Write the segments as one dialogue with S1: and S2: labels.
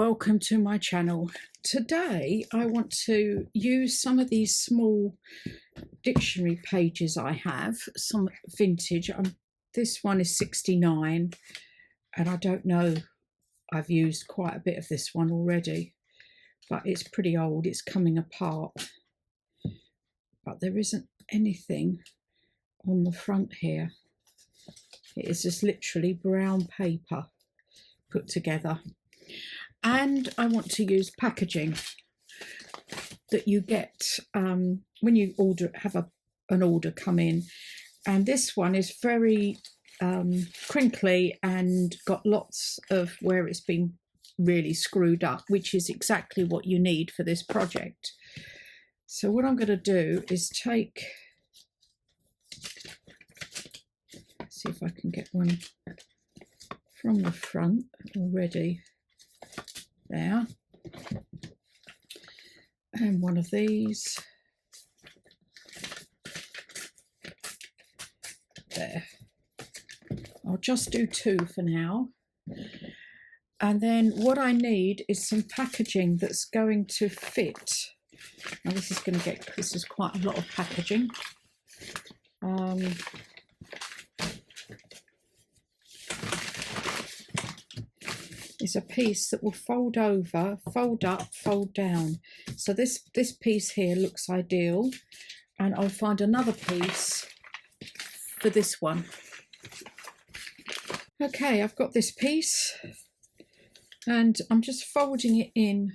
S1: welcome to my channel. Today I want to use some of these small dictionary pages I have, some vintage. This one is 69 and I don't know, I've used quite a bit of this one already, but it's pretty old, it's coming apart. But there isn't anything on the front here. It is just literally brown paper put together. And I want to use packaging that you get when you have an order come in. And this one is very crinkly and got lots of where it's been really screwed up, which is exactly what you need for this project. So what I'm going to do is take, see if I can get one from the front already. There, and one of these there. I'll just do two for now, and then what I need is some packaging that's going to fit. Now this is quite a lot of packaging. Is a piece that will fold over, fold up, fold down. So this piece here looks ideal, and I'll find another piece for this one. Okay, I've got this piece and I'm just folding it in.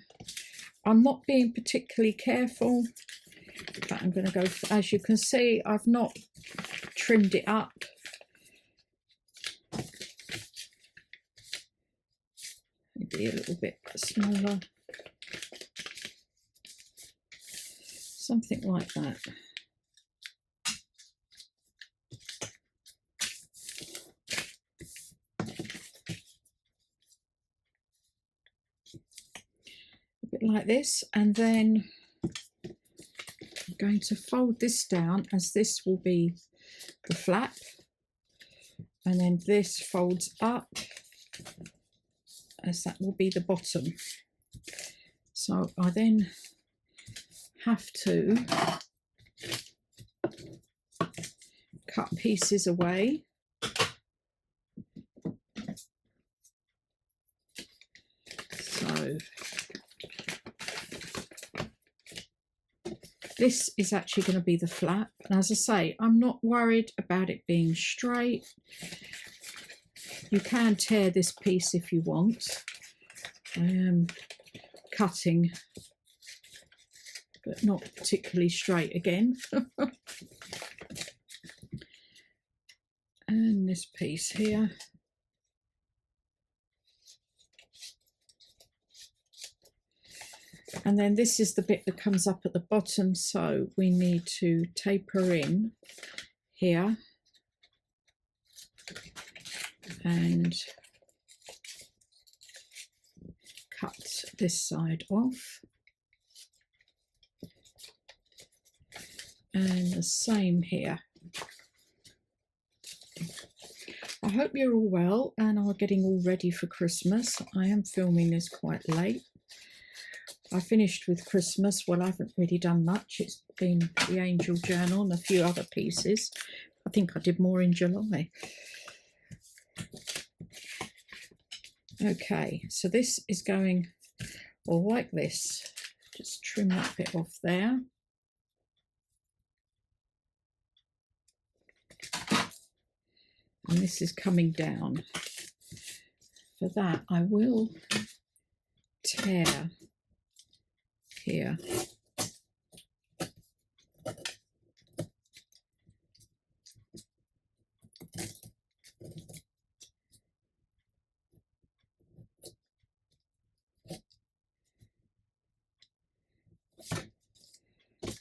S1: I'm not being particularly careful, but I'm going to go, as you can see, I've not trimmed it up. Maybe a little bit smaller, something like that. A bit like this, and then I'm going to fold this down, as this will be the flap, and then this folds up, as that will be the bottom. So I then have to cut pieces away. So this is actually going to be the flap, and as I say, I'm not worried about it being straight. You can tear this piece if you want. I am cutting, but not particularly straight again. And this piece here. And then this is the bit that comes up at the bottom, so we need to taper in here. And cut this side off, and the same here. I hope you're all well and are getting all ready for Christmas. I am filming this quite late. I finished with Christmas. Well, I haven't really done much. It's been the Angel Journal and a few other pieces. I think I did more in July. Okay, so this is going all like this. Just trim that bit off there. And this is coming down. For that, I will tear here.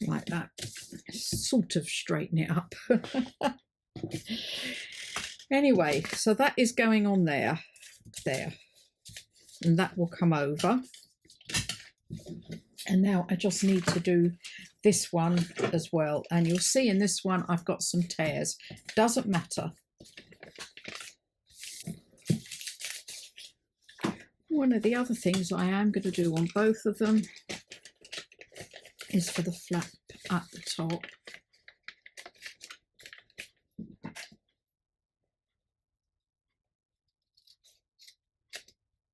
S1: Like that, sort of straighten it up. Anyway, so that is going on there, and that will come over. And now I just need to do this one as well, and you'll see in this one I've got some tears. Doesn't matter. One of the other things I am going to do on both of them is for the flap at the top.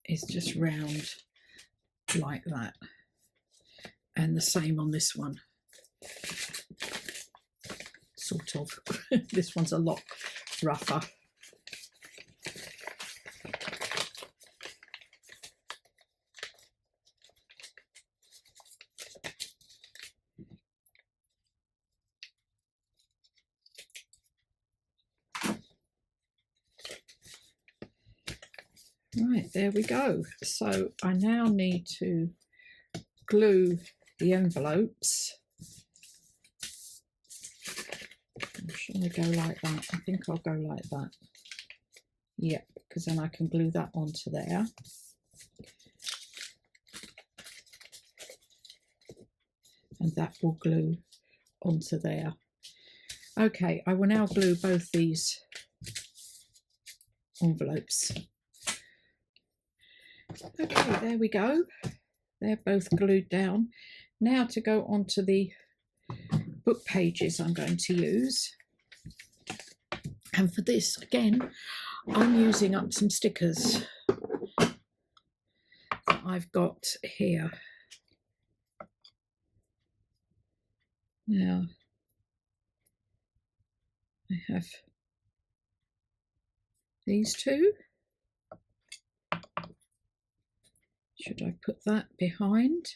S1: Is just round like that, and the same on this one, sort of. This one's a lot rougher. Right, there we go. So I now need to glue the envelopes. Should I go like that? I think I'll go like that. Yep, because then I can glue that onto there. And that will glue onto there. Okay, I will now glue both these envelopes. Okay, there we go. They're both glued down. Now to go onto the book pages I'm going to use. And for this, again, I'm using up some stickers that I've got here. Now, I have these two. Should I put that behind?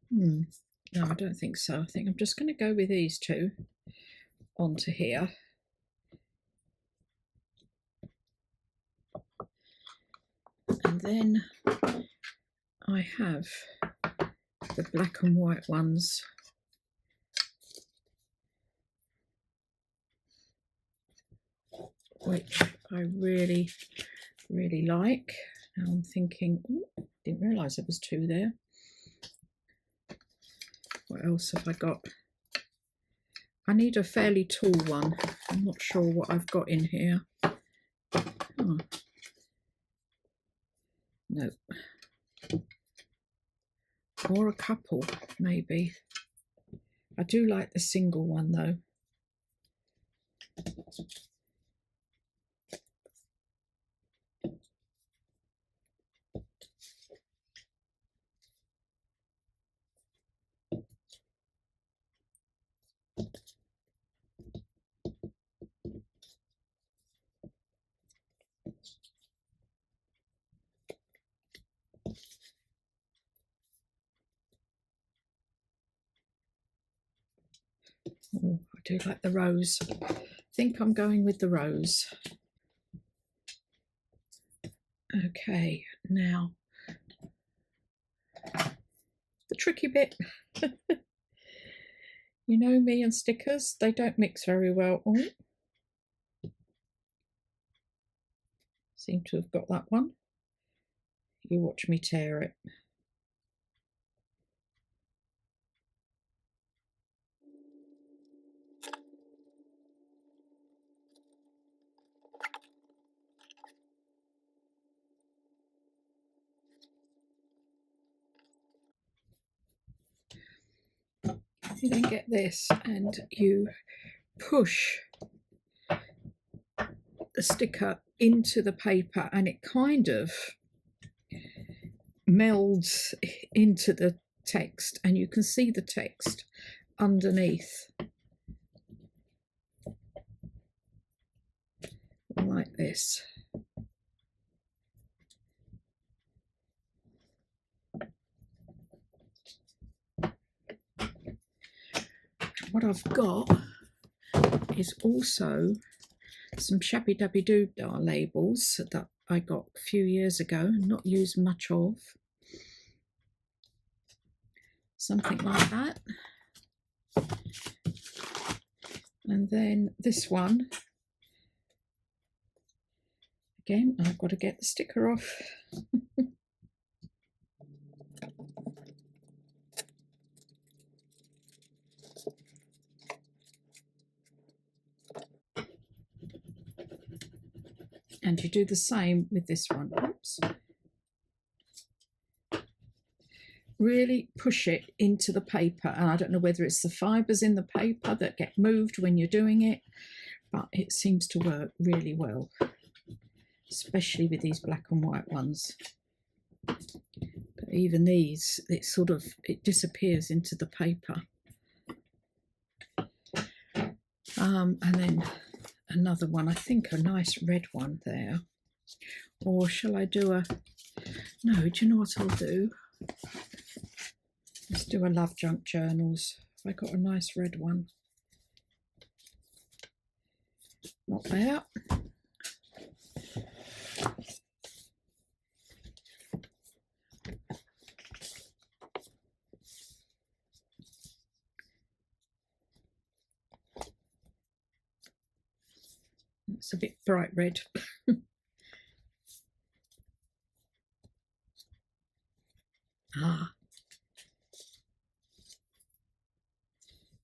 S1: No, I don't think so. I think I'm just going to go with these two onto here. And then I have the black and white ones, which I really, really like. Now I'm thinking, oh, didn't realise there was two there. What else have I got? I need a fairly tall one. I'm not sure what I've got in here. Oh. No. Or a couple, maybe. I do like the single one though. Oh, I do like the rose. I think I'm going with the rose. Okay, now the tricky bit. You know me and stickers, they don't mix very well. Oh, seem to have got that one. You watch me tear it. You then get this and you push the sticker into the paper and it kind of melds into the text and you can see the text underneath like this. What I've got is also some Shabby Dabby Doodah labels that I got a few years ago, not used much of. Something like that. And then this one, again, I've got to get the sticker off. And you do the same with this one. Oops. Really push it into the paper, and I don't know whether it's the fibres in the paper that get moved when you're doing it, but it seems to work really well, especially with these black and white ones. But even these, it disappears into the paper. And then another one, I think a nice red one there. Or shall I do a, no, do you know what I'll do? Let's do a Love Junk Journals. I got a nice red one. Not there. It's a bit bright red. Ah.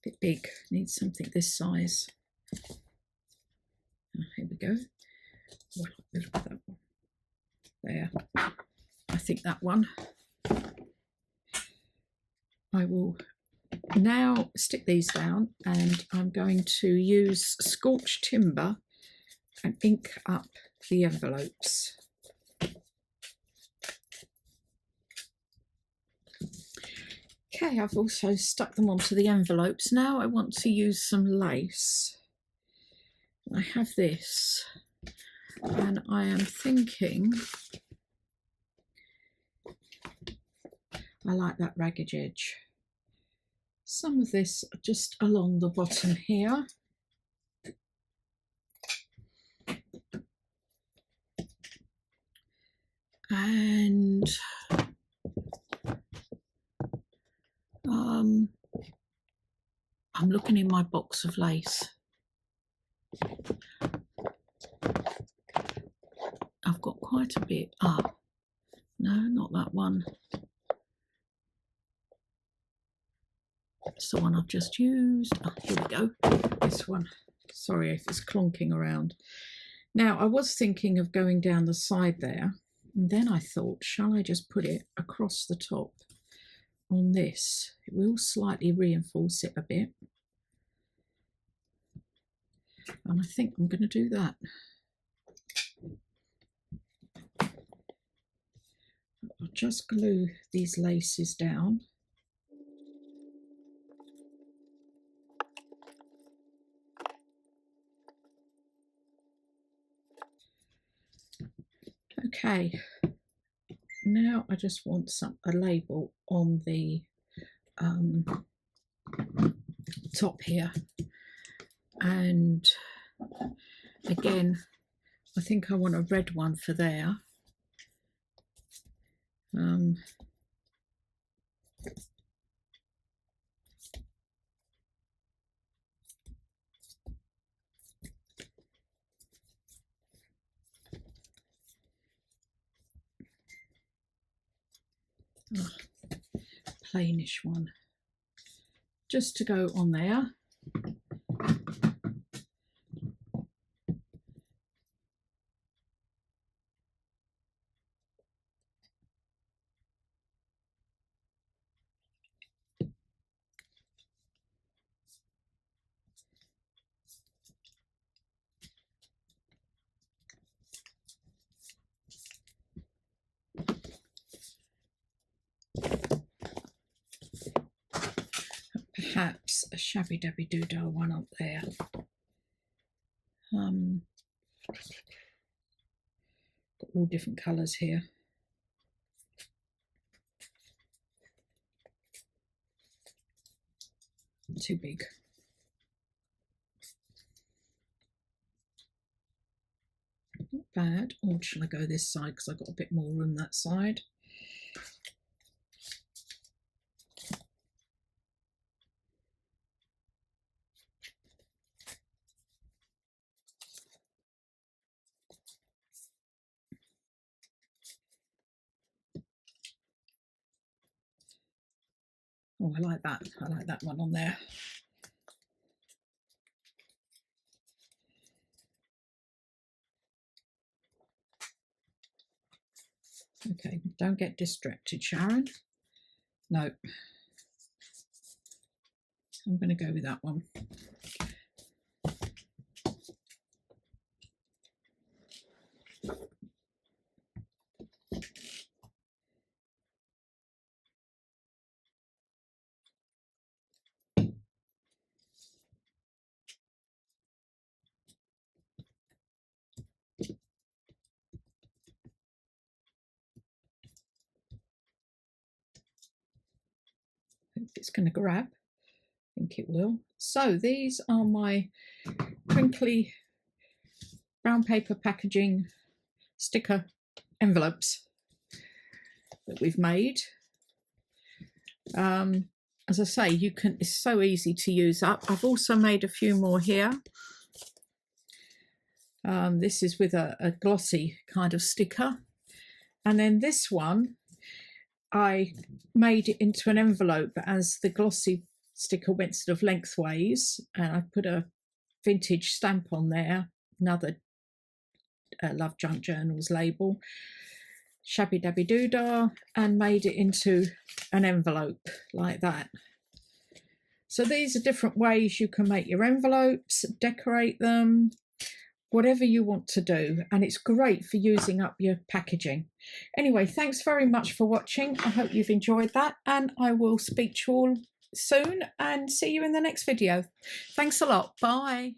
S1: Bit big, needs something this size. Here we go. Oh, that one. There. I think that one. I will now stick these down, and I'm going to use scorched timber and ink up the envelopes. Okay, I've also stuck them onto the envelopes. Now I want to use some lace. I have this, and I am thinking I like that ragged edge. Some of this just along the bottom here. And I'm looking in my box of lace. I've got quite a bit. No, not that one. It's the one I've just used. Here we go. This one. Sorry if it's clonking around. Now, I was thinking of going down the side there, and then I thought, shall I just put it across the top on this? It will slightly reinforce it a bit. And I think I'm going to do that. I'll just glue these laces down. Okay, now I just want a label on the top here, and again I think I want a red one for there. Plainish one just to go on there. Perhaps a shabby dabby doodah one up there. Got all different colours here. Too big. Not bad. Or shall I go this side because I've got a bit more room that side? Oh, I like that. I like that one on there. Okay, don't get distracted, Sharon. No, I'm going to go with that one. Hope it's going to grab. I think it will. So these are my crinkly brown paper packaging sticker envelopes that we've made. As I say, it's so easy to use up. I've also made a few more here. This is with a glossy kind of sticker. And then this one, I made it into an envelope as the glossy sticker went sort of lengthways, and I put a vintage stamp on there, another Love Junk Journals label, shabby dabby doodah, and made it into an envelope like that. So these are different ways you can make your envelopes, decorate them, whatever you want to do, and it's great for using up your packaging. Anyway, thanks very much for watching. I hope you've enjoyed that, and I will speak to you all soon and see you in the next video. Thanks a lot. Bye.